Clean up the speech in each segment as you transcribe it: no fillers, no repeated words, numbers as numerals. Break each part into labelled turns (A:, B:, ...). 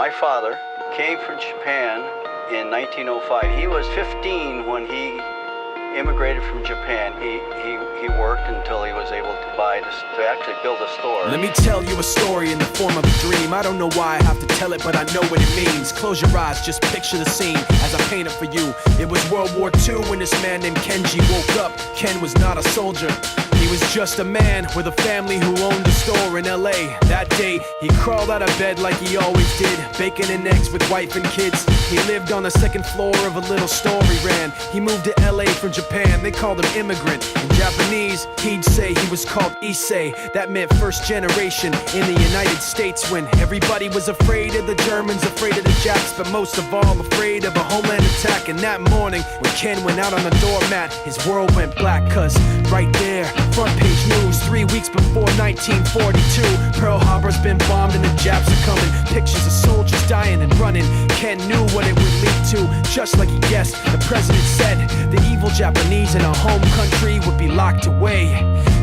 A: My father came from Japan in 1905. He was 15 when he immigrated from Japan. He worked until he was able to actually build a store.
B: Let me tell you a story in the form of a dream. I don't know why I have to tell it, but I know what it means. Close your eyes, just picture the scene as I paint it for you. It was World War II when this man named Kenji woke up. Ken was not a soldier. He was just a man with a family who owned a store in LA. That day, he crawled out of bed like he always did, bacon and eggs with wife and kids. He lived on the second floor of a little store he ran. He moved to LA from Japan, they called him immigrant. In Japanese, he'd say he was called Issei. That meant first generation in the United States, when everybody was afraid of the Germans, afraid of the Japs, but most of all afraid of a homeland attack. And that morning, when Ken went out on the doormat, his world went black, cause right there, front page news, 3 weeks before 1942, Pearl Harbor's been bombed and the Japs are coming. Pictures of soldiers dying and running. Ken knew what it would lead to, just like he guessed. The president said the evil Japanese in our home country would be locked away.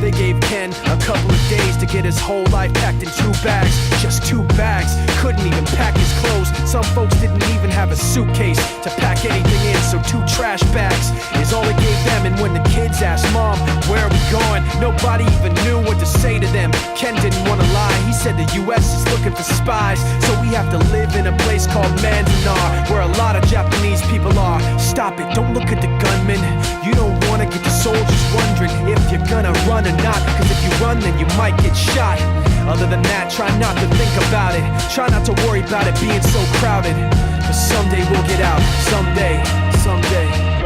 B: They gave Ken a couple of days to get his whole life packed in 2 bags. Just 2 bags, couldn't even pack his clothes. Some folks didn't even have a suitcase to pack anything in, so 2 trash bags is all it gave them. And when the kids asked Mom, where are we going? Nobody even knew what to say to them. Ken didn't want to lie, he said the US is looking for spies, so we have to live in a place called Manzanar, where a lot of Japanese people are. Stop it, don't look at the gunmen. You don't want to get the soldiers wondering if you're gonna run or not, cause if you run then you might get shot. Other than that, try not to think about it. Try not to worry about it being so crowded, cause someday we'll get out. Someday.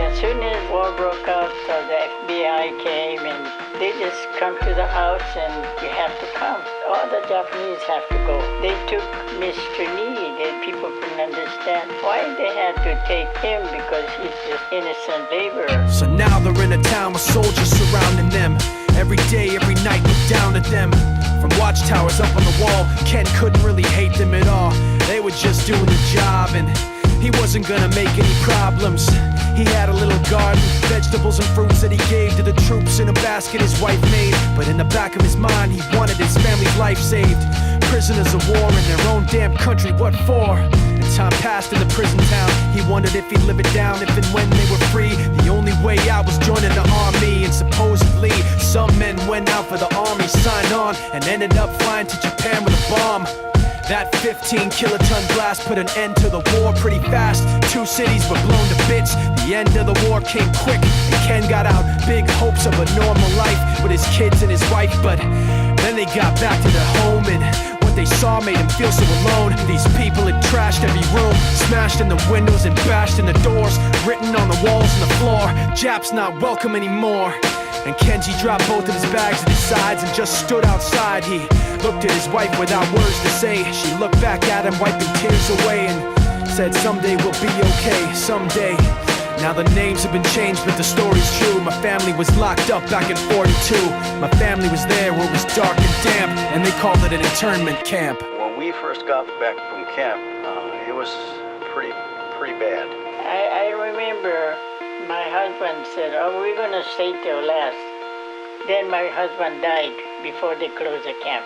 C: As soon as war broke out, the FBI came and they just come to the house and you have to come. All the Japanese have to go. They took Mr. Need and people couldn't understand why they had to take him, because he's just innocent laborer.
B: So now they're in a town with soldiers surrounding them. Every day, every night, look down at them. From watchtowers up on the wall, Ken couldn't really hate them at all. They were just doing the job and he wasn't gonna make any problems. He had a little garden, vegetables and fruits that he gave to the troops in a basket his wife made. But in the back of his mind, he wanted his family's life saved. Prisoners of war in their own damn country, what for? And time passed in the prison town. He wondered if he'd live it down if and when they were free. The only way out was joining the army, and supposedly some men went out for the army, signed on, and ended up flying to Japan with a bomb. That 15-kiloton blast put an end to the war pretty fast. 2 cities were blown to bits. The end of the war came quick, and Ken got out. Big hopes of a normal life with his kids and his wife, but then they got back to their home, and what they saw made him feel so alone. These people had trashed every room, smashed in the windows and bashed in the doors, written on the walls and the floor, Japs not welcome anymore. And Kenji dropped both of his bags at his sides and just stood outside. He looked at his wife without words to say. She looked back at him, wiping tears away, and said, someday we'll be okay, someday. Now the names have been changed, but the story's true. My family was locked up back in 42. My family was there where it was dark and damp, and they called it an internment camp.
A: When we first got back from camp, it was pretty bad.
C: I remember my husband said, oh, we're gonna stay till last. Then my husband died before they closed the camp.